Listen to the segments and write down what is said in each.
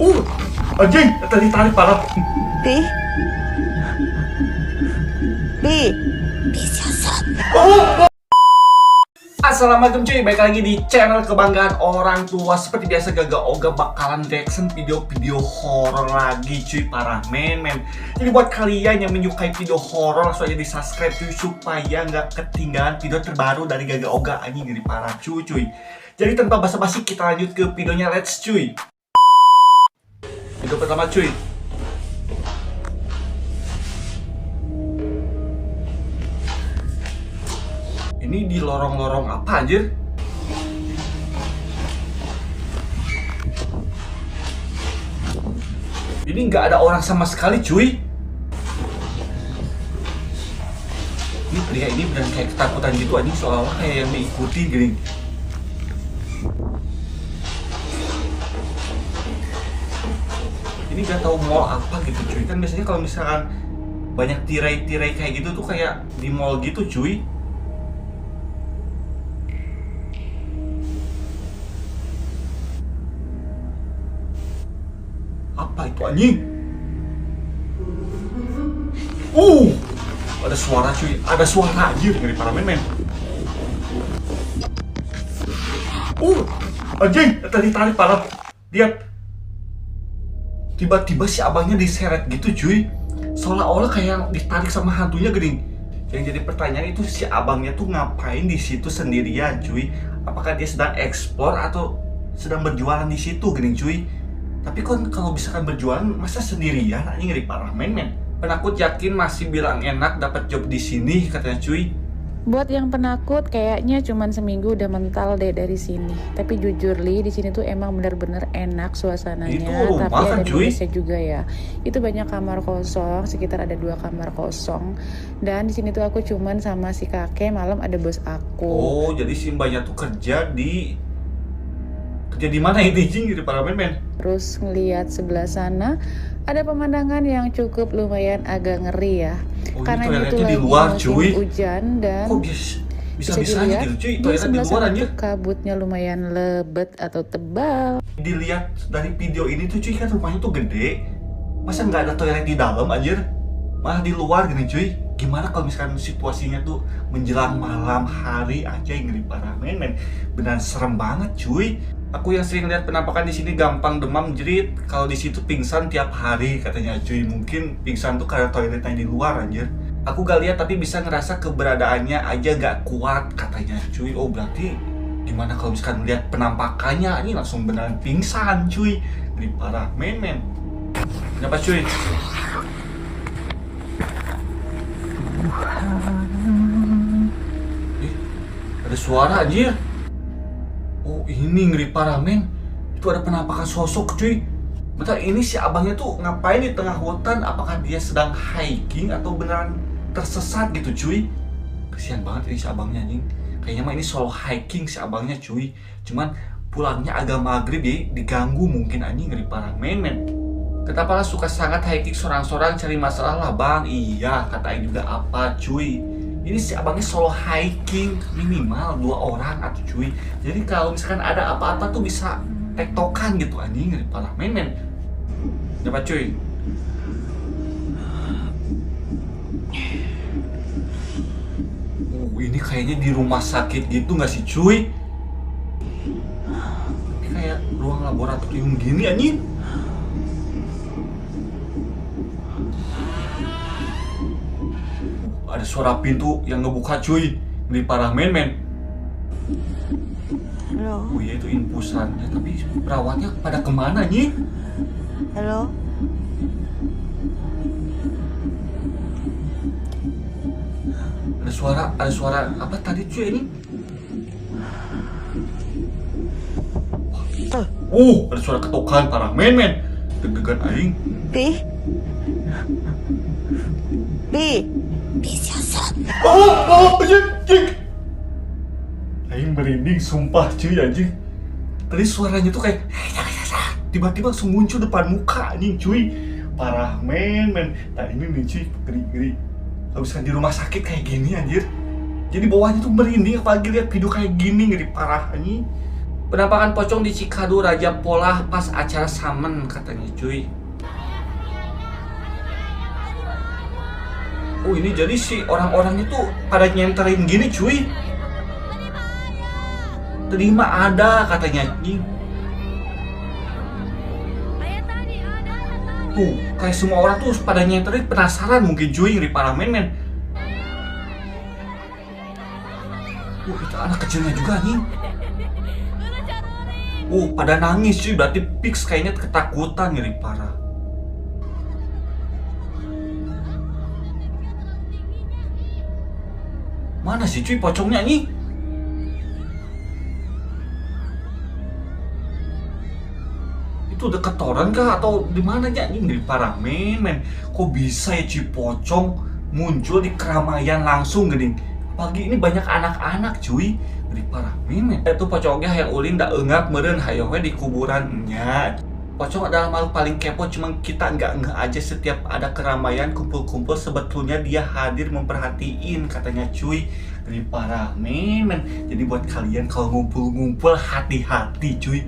Uh, anjing, tadi tarik parah. Pi, Pi, siasat. Assalamualaikum cuy, balik lagi di channel kebanggaan orang tua. Seperti biasa Gaga Oga bakalan reaction video-video horor lagi cuy, parah men. Jadi buat kalian yang menyukai video horor langsung aja di subscribe cuy, supaya nggak ketinggalan video terbaru dari Gaga Oga. Anjing dari parah cuy. Jadi tanpa basa-basi kita lanjut ke videonya, let's cuy. Video pertama cuy. Ini di lorong-lorong apa anjir? Ini nggak ada orang sama sekali cuy. Ini pria ini beneran kayak ketakutan gitu anjing, seolah-olah kayak yang diikuti gini. Ini nggak tahu mall apa gitu cuy. Kan biasanya kalau misalkan banyak tirai-tirai kayak gitu tuh kayak di mall gitu cuy. Apa itu anjing? Ada suara cuy, ada suara anjir dari para men. Anjing, tadi tarik parah. Lihat. Tiba-tiba si abangnya diseret gitu cuy. Seolah-olah kayak ditarik sama hantunya gini. Yang jadi pertanyaan itu si abangnya tuh ngapain di situ sendirian cuy? Apakah dia sedang explore atau sedang berjualan di situ gini cuy? Tapi kan kalau misalkan berjualan masa sendirian, ini ngeri parah men. Penakut yakin masih bilang enak dapat job di sini katanya cuy. Buat yang penakut kayaknya cuman seminggu udah mental deh dari sini. Tapi jujur Li, di sini tuh emang bener-bener enak suasananya. Itu rumah tapi kan, ada cuy? minusnya juga ya. Itu banyak kamar kosong, sekitar ada 2 kamar kosong. Dan di sini tuh aku cuman sama si kakek, malam ada bos aku. Oh, jadi si mbaknya tuh kerja di mana ini jing gitu para men. Terus ngelihat sebelah sana ada pemandangan yang cukup lumayan agak ngeri ya. Oh, Karena ini ini tuh toiletnya di lagi luar, musim cuy. hujan dan Kok bisa dilihat gitu cuy, di toilet di sebelah luar sana anjir. tuh kabutnya lumayan lebat atau tebal. Dilihat dari video ini tuh cuy, kan rumahnya tuh gede. Masa nggak ada toilet di dalam anjir? Malah di luar gini cuy. Gimana kalau misalkan situasinya tuh menjelang malam hari aja yang ngeri parah men. Beneran serem banget cuy. Aku yang sering lihat penampakan di sini gampang demam jerit, kalau di situ pingsan tiap hari katanya cuy. Mungkin pingsan tuh karena toiletnya di luar anjir. Aku gak lihat tapi bisa ngerasa keberadaannya aja gak kuat katanya cuy. Oh berarti gimana kalau misalkan lihat penampakannya ini langsung beneran pingsan cuy. Ngeri parah men. Kenapa cuy? Ada suara anjir. Oh ini ngeri parah men. Itu ada penampakan sosok cuy. Bentar, ini si abangnya tuh ngapain di tengah hutan? Apakah dia sedang hiking atau beneran tersesat gitu cuy? Kesian banget ini si abangnya anjing. Kayaknya mah ini solo hiking si abangnya cuy. Cuman pulangnya agak maghrib ya, diganggu mungkin anjing, ngeri parah men. Kenapa suka sangat hiking sorang-sorang cari masalah lah bang? Iya, kata Aing juga apa cuy. Ini si abangnya solo hiking, minimal 2 orang atau cuy. Jadi kalau misalkan ada apa-apa tuh bisa tektokan gitu anjing, ngeri parah men. Dapat cuy. Ini kayaknya di rumah sakit gitu nggak sih cuy? Ini kayak ruang laboratorium gini anjing. Ada suara pintu yang ngebuka cuy. Ngeri parah men. Halo, Oh iya itu infusannya, tapi perawatnya pada kemana nih? halo. Ada suara apa tadi cuy ini? Ada suara ketokan parah men. Deg-degan aing. Pi, siasat. Anjing. Aing merinding sumpah cuy anjing. Tadi suaranya tuh kayak tiba-tiba langsung muncul depan muka anjing cuy. Parah men. Nah ini nih cuy, ngeri. Kalau misalkan di rumah sakit kayak gini anjir. Jadi bawahnya tuh merinding apalagi lihat video kayak gini, ngeri parah anjing. Penampakan pocong di Cikadu Raja Polah pas acara Samen katanya cuy. Oh ini jadi si orang-orang itu pada nyenterin gini cuy. Terima ada katanya anjing. Tuh kayak semua orang tuh pada nyenterin penasaran mungkin cuy ngeri parah men. Itu anak kecilnya juga anjing. Pada nangis cuy, berarti fix kayaknya ketakutan ngeri parah. Mana sih cuy pocongnya nih? Itu deket toren kah atau di mana ya anjing ngeri parah men. Kok bisa ya cuy pocong muncul di keramaian langsung gini? Pagi ini banyak anak-anak cuy. Ngeri parah men. Itu pocongnya yang ulin dak enggak meureun hayo we di kuburannya. Pocong adalah makhluk paling kepo, cuma kita nggak aja setiap ada keramaian kumpul-kumpul sebetulnya dia hadir memperhatiin katanya cuy. Ngeri parah men. Jadi buat kalian kalau ngumpul-ngumpul hati-hati cuy.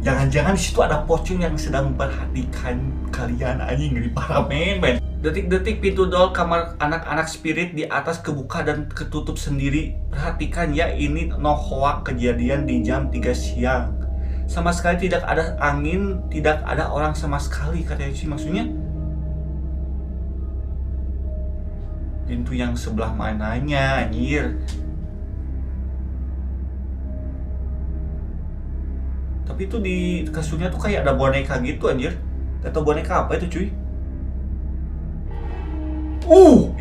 Jangan-jangan di situ ada pocong yang sedang memperhatikan kalian anjing ngeri parah men. Detik-detik pintu doll kamar anak-anak spirit di atas kebuka dan ketutup sendiri. Perhatikan ya, ini no hoax kejadian di jam 3 siang. Sama sekali tidak ada angin, tidak ada orang sama sekali katanya sih maksudnya. Pintu yang sebelah mananya anjir. Tapi itu di kasurnya tuh kayak ada boneka gitu anjir. Gak tau boneka apa itu cuy.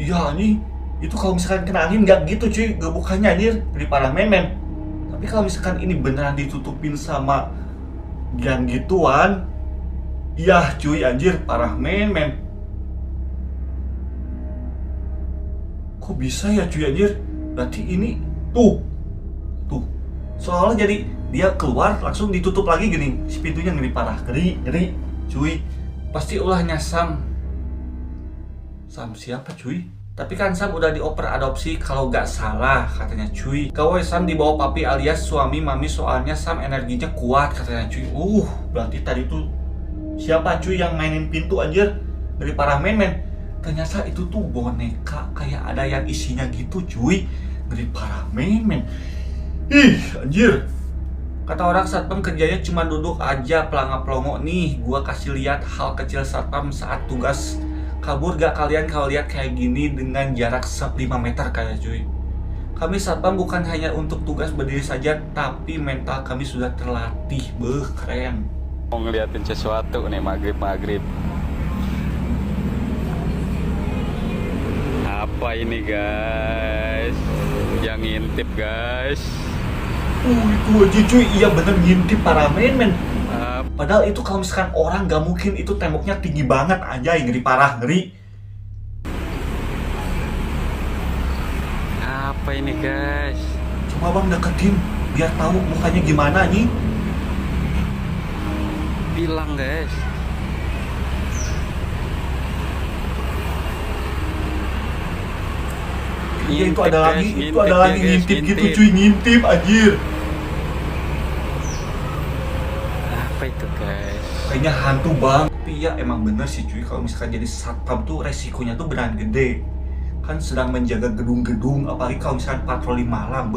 Iya nih. Itu kalau misalkan kena angin gak gitu cuy, gebukannya anjir, dari parah men. Tapi kalau misalkan ini beneran ditutupin sama yang gituan, iya cuy anjir, parah men. Kok bisa ya cuy anjir? Berarti ini tuh. Soalnya jadi dia keluar langsung ditutup lagi gini, si pintunya ngeri parah, ngeri cuy. Pasti ulahnya Sam siapa cuy? Tapi kan Sam udah dioper adopsi kalau gak salah katanya cuy. Kawai Sam dibawa papi alias suami mami soalnya Sam energinya kuat katanya cuy. Berarti tadi tuh siapa cuy yang mainin pintu anjir? Dari parah men. Ternyata itu tuh boneka kayak ada yang isinya gitu cuy. Dari parah men. Anjir. Kata orang satpam kerjanya cuma duduk aja pelanga-pelongo nih. Gua kasih lihat hal kecil satpam saat tugas. Kabur gak kalian kalau lihat kayak gini dengan jarak 5 meter kayak cuy. Kami satpam bukan hanya untuk tugas berdiri saja, tapi mental kami sudah terlatih. Keren. Mau ngeliatin sesuatu nih maghrib. Apa ini guys? Yang ngintip guys. Itu aja cuy, iya bener ngintip parah men. Padahal itu kalau misalkan orang gak mungkin, itu temboknya tinggi banget aja, ngeri parah, ngeri. Apa ini guys? Coba bang deketin, biar tahu mukanya gimana nih. Bilang guys. Iya itu ada lagi ngintip gitu cuy, ngintip anjir. Apa itu guys? Kayaknya hantu bang. Tapi ya emang bener sih cuy, kalau misalkan jadi satpam tuh resikonya tuh beneran gede. Kan sedang menjaga gedung-gedung, apalagi kalau misalkan patroli malam,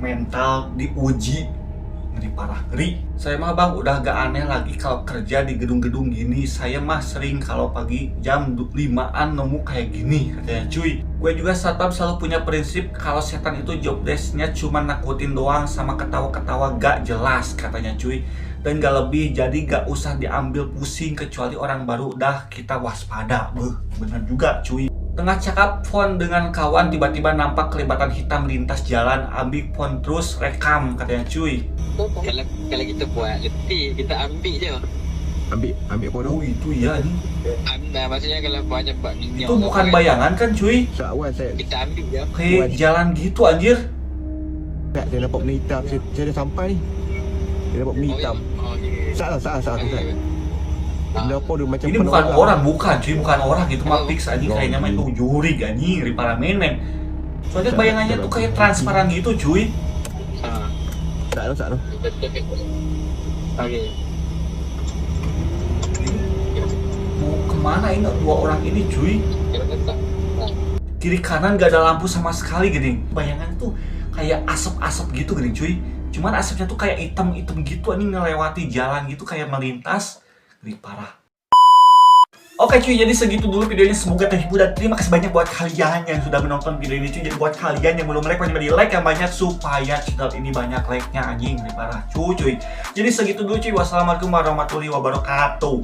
mental diuji. Ngeri parah, ngeri. Saya mah bang udah gak aneh lagi kalau kerja di gedung-gedung gini. Saya mah sering kalau pagi jam 5-an nemu kayak gini katanya cuy. Gue juga satpam selalu punya prinsip kalau setan itu job desk-nya cuma nakutin doang sama ketawa-ketawa gak jelas katanya cuy. Dan gak lebih, jadi gak usah diambil pusing kecuali orang baru, dah kita waspada. Bener juga cuy. Tengah cakap phone dengan kawan, tiba-tiba nampak kelibatan hitam lintas jalan. Ambil phone terus rekam katanya cuy. Kalau kita buat letih, kita ambil je. Ambil apa tu? Itu ya nih. Ambil, maksudnya kalau banyak buat minyak. Itu bukan bayangan kan cuy? Seawal saya Kita ambil je. Kayak jalan gitu anjir. saya nampak benda hitam. Saya dah sampai ni. Saya nampak benda hitam. Salah. Benda apa tu macam Ini bukan orang, bukan orang. Itu mah fix anjing, kayaknya mah itu jurig anjing, ripara men. Soalnya bayangannya tuh kayak transparan gitu cuy. Tak tu. Okey. Mau kemana ini dua orang ini cuy? Kira tak. Kiri kanan gak ada lampu sama sekali gini. Bayangan tuh kayak asap-asap gitu gini cuy. Cuman asapnya tuh kayak hitam-hitam gitu, ini ngelewati jalan gitu kayak melintas. Gini parah. Oke cuy, jadi segitu dulu videonya, semoga terhibur dan terima kasih banyak buat kalian yang sudah menonton video ini cuy. Jadi buat kalian yang belum like, wajib di like yang banyak supaya channel ini banyak like-nya anjing, ini parah cuy. Jadi segitu dulu cuy, wassalamualaikum warahmatullahi wabarakatuh.